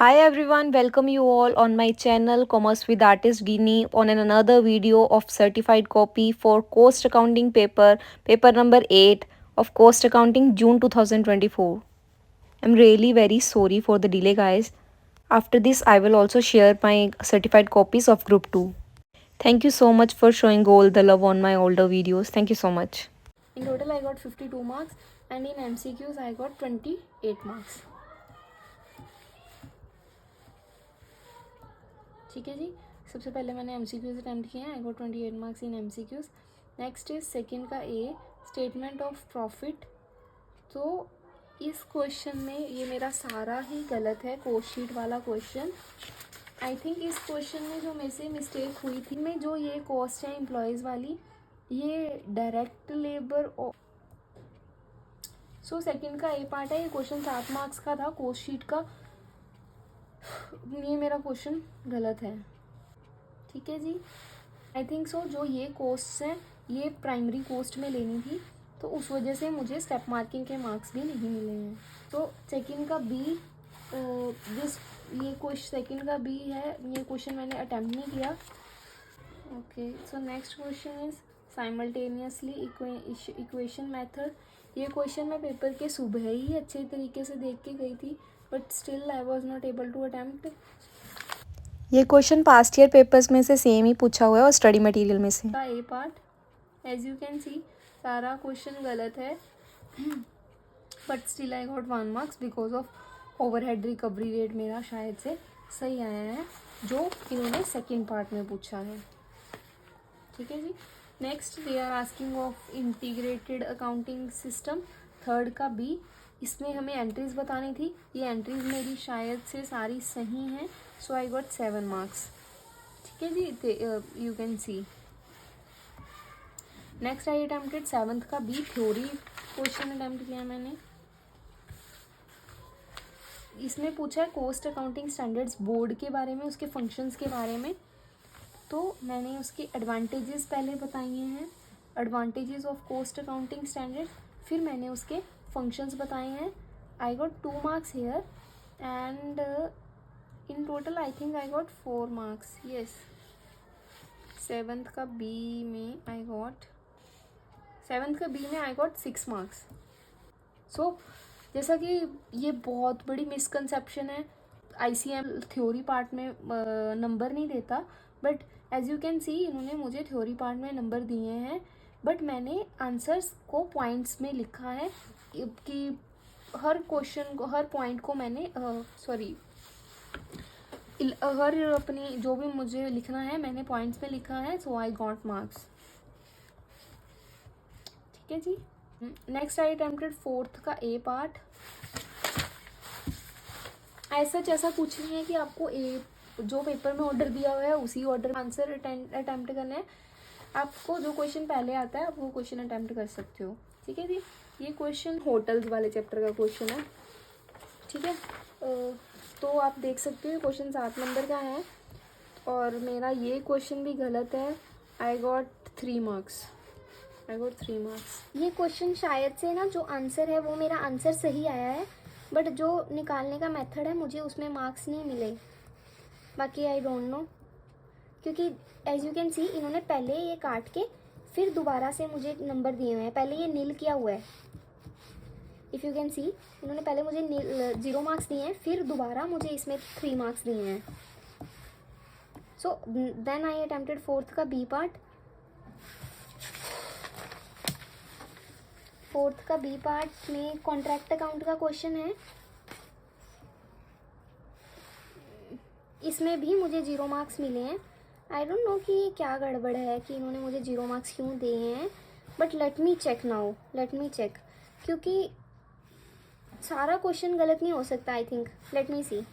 Hi everyone, welcome you all on my channel Commerce with Artist Guinea on another video of certified copy for cost accounting paper number 8 of cost accounting June 2024. I'm really very sorry for the delay guys. After this I will also share my certified copies of group 2. Thank you so much for showing all the love on my older videos. Thank you so much. In total I got 52 marks and in MCQs I got 28 marks. ठीक है जी, सबसे पहले मैंने MCQs attempt किए हैं. I got 28 marks in MCQs. Next is second का ए, statement of profit. तो इस क्वेश्चन में ये मेरा सारा ही गलत है, कोस्ट शीट वाला क्वेश्चन. आई थिंक इस क्वेश्चन में जो मेरे से मिस्टेक हुई थी, में जो ये कॉस्ट है एम्प्लॉयज़ वाली, ये डायरेक्ट लेबर. सो सेकेंड का ए पार्ट है. ये क्वेश्चन 7 मार्क्स का था कोस्ट शीट का. ये मेरा क्वेश्चन गलत है. ठीक है जी. आई थिंक सो जो ये कोस्ट हैं ये प्राइमरी कोस्ट में लेनी थी, तो उस वजह से मुझे स्टेप मार्किंग के मार्क्स भी नहीं मिले हैं. तो सेकंड का बी, दिस ये क्वेश्चन सेकंड का बी है. ये क्वेश्चन मैंने अटेम्प्ट नहीं किया. Okay, so next question is simultaneously equation method. ये क्वेश्चन मैं पेपर के सुबह ही अच्छे तरीके से देख के गई थी, but still I was not able to attempt. ये क्वेश्चन पास्ट ईयर पेपर्स में से सेम ही पूछा हुआ है और स्टडी मटेरियल में से. का A part, as you can see सारा क्वेश्चन गलत है, but still I got 1 marks because of overhead recovery rate मेरा शायद से सही आया है, जो इन्होंने सेकेंड पार्ट में पूछा है. ठीक है जी. Next they are asking of integrated accounting system. Third का बी, इसमें हमें एंट्रीज बतानी थी. ये एंट्रीज मेरी शायद से सारी सही हैं, सो आई गॉट 7 मार्क्स. ठीक है जी, you can see. Next I attempted seventh का बी, थ्योरी क्वेश्चन अटेम्प्ट किया मैंने. इसमें पूछा है कोस्ट अकाउंटिंग स्टैंडर्ड्स बोर्ड के बारे में, उसके फंक्शंस के बारे में. तो मैंने उसके एडवांटेजेस पहले बताए हैं, advantages of cost accounting standard. फिर मैंने उसके फंक्शंस बताए हैं. I got 2 marks here and in total I think I got 4 marks. Yes, seventh का बी में आई गॉट 6 मार्क्स. सो जैसा कि ये बहुत बड़ी मिसकंसेप्शन है, ICM थ्योरी पार्ट में नंबर नहीं देता, but as you can see इन्होंने मुझे थ्योरी पार्ट में नंबर दिए हैं, बट मैंने आंसर्स को पॉइंट्स में लिखा है कि हर क्वेश्चन को, हर पॉइंट को मैंने हर अपनी जो भी मुझे लिखना है मैंने पॉइंट्स में लिखा है. सो आई गॉट मार्क्स. ठीक है जी. नेक्स्ट आई अटेम्प्टेड फोर्थ का ए पार्ट. ऐसा पूछ रही है कि आपको जो पेपर में ऑर्डर दिया हुआ है उसी ऑर्डर में आंसर अटेम्प्ट करना है. आपको जो क्वेश्चन पहले आता है आप वो क्वेश्चन अटेम्प्ट कर सकते हो. ठीक है जी. ये क्वेश्चन होटल्स वाले चैप्टर का क्वेश्चन है. ठीक है, तो आप देख सकते हो क्वेश्चन 7 नंबर का है और मेरा ये क्वेश्चन भी गलत है. I got 3 marks. ये क्वेश्चन शायद से ना जो आंसर है वो मेरा आंसर सही आया है, बट जो निकालने का मेथड है मुझे उसमें मार्क्स नहीं मिले. बाकी आई डोंट नो, क्योंकि एज यू कैन सी इन्होंने पहले ये काट के फिर दोबारा से मुझे नंबर दिए हुए हैं. पहले ये नील किया हुआ है. इफ़ यू कैन सी इन्होंने पहले मुझे 0 मार्क्स दिए हैं, फिर दोबारा मुझे इसमें 3 मार्क्स दिए हैं. So then I attempted fourth का बी पार्ट. फोर्थ का बी पार्ट में कॉन्ट्रैक्ट अकाउंट का क्वेश्चन है. इसमें भी मुझे 0 मार्क्स मिले हैं. आई डोंट नो कि क्या गड़बड़ है कि इन्होंने मुझे 0 मार्क्स क्यों दिए हैं, बट लेट मी चेक, क्योंकि सारा क्वेश्चन गलत नहीं हो सकता. I think let me see.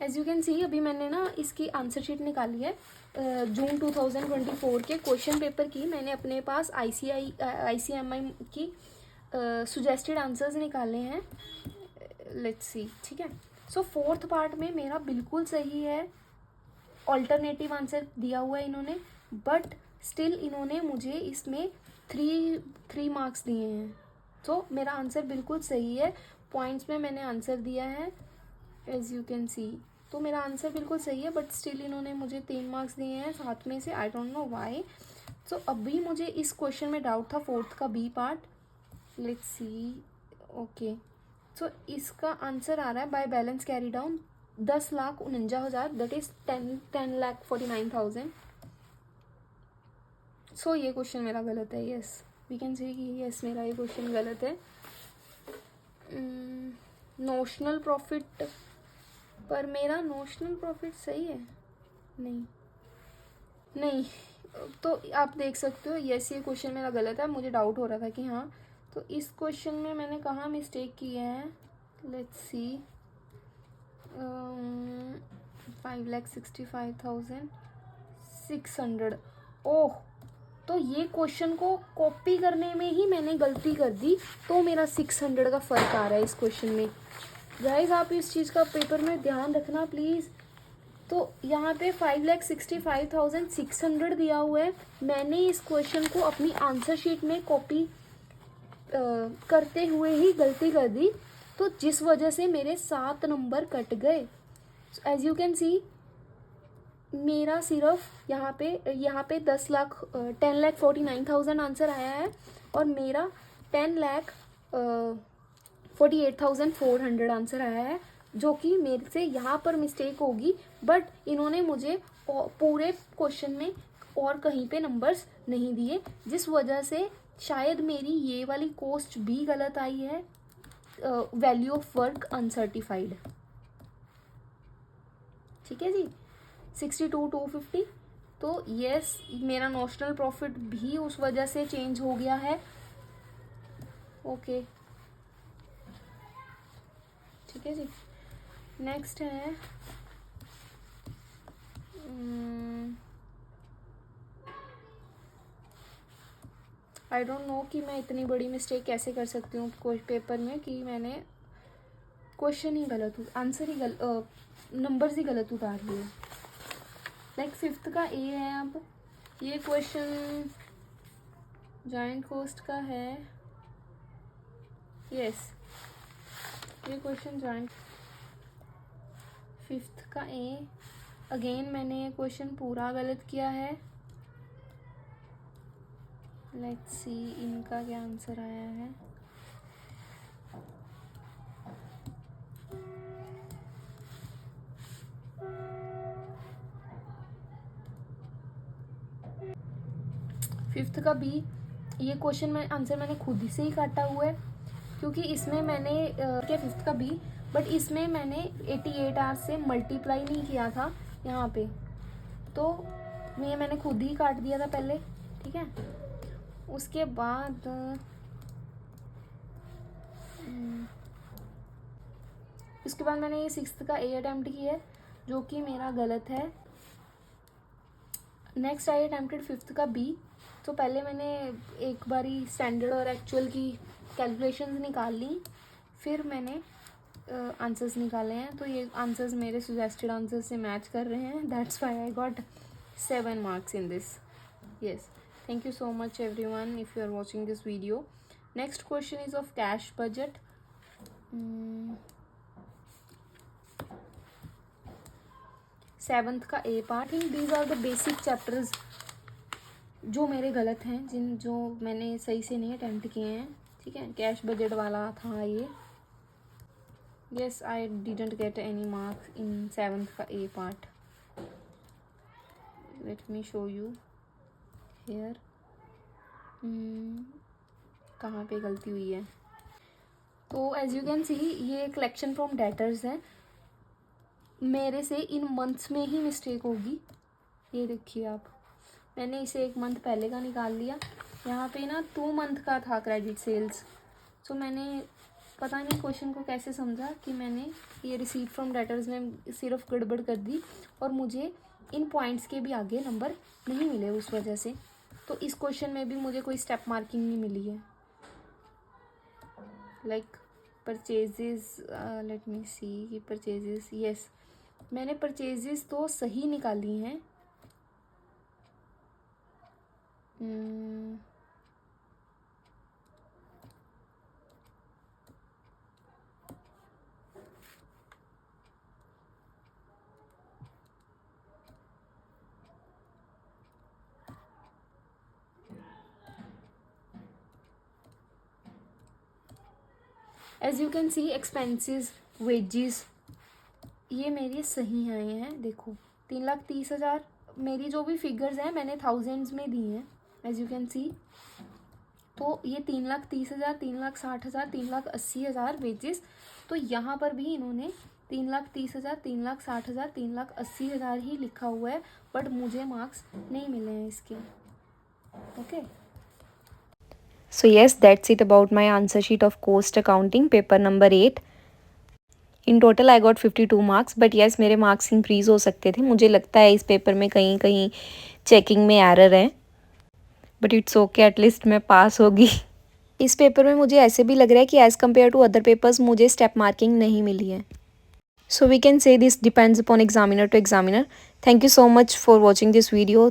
As you can see अभी मैंने ना इसकी आंसर शीट निकाली है. जून 2024 के क्वेश्चन पेपर की मैंने अपने पास ICMI की सुजेस्टेड आंसर्स निकाले हैं. Let's see. ठीक है, सो फोर्थ पार्ट में मेरा बिल्कुल सही है ऑल्टरनेटिव आंसर दिया हुआ है इन्होंने, बट स्टिल इन्होंने मुझे इसमें थ्री मार्क्स दिए हैं। तो मेरा आंसर बिल्कुल सही है, पॉइंट्स में मैंने आंसर दिया है एज यू कैन सी। तो मेरा आंसर बिल्कुल सही है, बट स्टिल इन्होंने मुझे 3 मार्क्स दिए हैं 7 में से, आई डोंट नो वाई। तो अभी मुझे इस क्वेश्चन में डाउट था, फोर्थ का B part. Let's see. Okay, so इसका आंसर आ रहा है by balance carry down 10,49,000, that is 10,49,000। So ये क्वेश्चन मेरा गलत है, यस वी कैन से कि यस मेरा ये क्वेश्चन गलत है। नोशनल प्रॉफिट, पर मेरा नोशनल प्रॉफिट सही है, नहीं नहीं, तो आप देख सकते हो यस ये क्वेश्चन मेरा गलत है। मुझे डाउट हो रहा था कि हाँ, तो इस क्वेश्चन में मैंने कहाँ मिस्टेक की है। Let's see, 5,65,600। ओह, तो ये क्वेश्चन को कॉपी करने में ही मैंने गलती कर दी, तो मेरा 600 का फ़र्क आ रहा है इस क्वेश्चन में। गाइस आप इस चीज़ का पेपर में ध्यान रखना प्लीज़। तो यहाँ पे 5,65,600 दिया हुआ है, मैंने इस क्वेश्चन को अपनी आंसर शीट में कॉपी करते हुए ही गलती कर दी, तो जिस वजह से मेरे 7 नंबर कट गए। एज यू कैन सी, मेरा सिर्फ यहाँ पे 10,49,000 आंसर आया है, और मेरा 10,48,400 आंसर आया है, जो कि मेरे से यहाँ पर मिस्टेक होगी, बट इन्होंने मुझे पूरे क्वेश्चन में और कहीं पे नंबर्स नहीं दिए, जिस वजह से शायद मेरी ये वाली कॉस्ट भी गलत आई है, वैल्यू ऑफ वर्क अनसर्टिफाइड। ठीक है जी, 62,250। तो यस मेरा नोशनल प्रॉफिट भी उस वजह से चेंज हो गया है। ओके, ठीक है जी। नेक्स्ट है आई डोंट नो कि मैं इतनी बड़ी मिस्टेक कैसे कर सकती हूँ कोई पेपर में, कि मैंने क्वेश्चन ही गलत, आंसर ही गलत, नंबर्स ही गलत उतार लिए। लाइक 5th का ए है। अब ये क्वेश्चन जॉइंट कोस्ट का है, यस ये क्वेश्चन जॉइंट। 5th का ए, अगेन मैंने ये क्वेश्चन पूरा गलत किया है। लेट्स सी इनका क्या आंसर आया है। फिफ्थ का बी, ये क्वेश्चन में आंसर मैंने खुद ही से ही काटा हुआ है, क्योंकि इसमें मैंने क्या 5th का बी, बट इसमें मैंने 88 आवर्स से मल्टीप्लाई नहीं किया था यहाँ पे, तो मैंने खुद ही काट दिया था पहले। ठीक है, उसके बाद मैंने ये 6th का ए अटैम्प्ट किया है, जो कि मेरा गलत है। नेक्स्ट आई अटैम्प्टेड 5th का बी। तो पहले मैंने एक बारी स्टैंडर्ड और एक्चुअल की कैलकुलेशंस निकाल ली, फिर मैंने आंसर्स निकाले हैं, तो ये आंसर्स मेरे सजेस्टेड आंसर से मैच कर रहे हैं, that's why I got 7 marks in this. Yes, thank you so much everyone if you are watching this video. Next question is of cash budget. 7th का A part. These are the basic chapters जो मेरे गलत हैं, जो मैंने सही से नहीं अटेम्प्ट किए हैं। ठीक है, कैश बजट वाला था ये। Yes, I didn't get any marks in 7th का A part. Let me show you here कहाँ पे गलती हुई है। तो एज यू कैन सी, ये कलेक्शन फ्रॉम डेटर्स है, मेरे से इन मंथ्स में ही मिस्टेक होगी। ये देखिए आप, मैंने इसे 1 मंथ पहले का निकाल लिया, यहाँ पे ना 2 मंथ का था क्रेडिट सेल्स। सो मैंने पता नहीं क्वेश्चन को कैसे समझा कि मैंने ये रिसीट फ्रॉम डेटर्स में सिर्फ गड़बड़ कर दी, और मुझे इन पॉइंट्स के भी आगे नंबर नहीं मिले उस वजह से। तो इस क्वेश्चन में भी मुझे कोई स्टेप मार्किंग नहीं मिली है। Like purchases, let me see purchases, yes मैंने परचेजेस तो सही निकाली हैं। As you can see expenses, wages, ये मेरी सही हैं। ये हैं, देखो 3,30,000 मेरी जो भी फिगर्स हैं मैंने थाउजेंड्स में दी हैं, एज यू कैन सी। तो ये 3,30,000, 3,60,000, 3,80,000 वेजेस। तो यहाँ पर भी इन्होंने 3,30,000, 3,60,000, 3,80,000 ही लिखा हुआ है, बट मुझे मार्क्स नहीं मिले हैं इसके। Okay. So yes, that's it about my answer sheet of cost accounting paper number 8. In total I got 52 marks, but yes मेरे मार्क्स इंक्रीज हो सकते थे। मुझे लगता है इस पेपर में कहीं कहीं चेकिंग में एरर है, बट इट्स ओके, एटलीस्ट मैं पास होगी। इस पेपर में मुझे ऐसे भी लग रहा है कि as compare to other papers मुझे स्टेप मार्किंग नहीं मिली है। So we can say this depends upon examiner to examiner. Thank you so much for watching this video.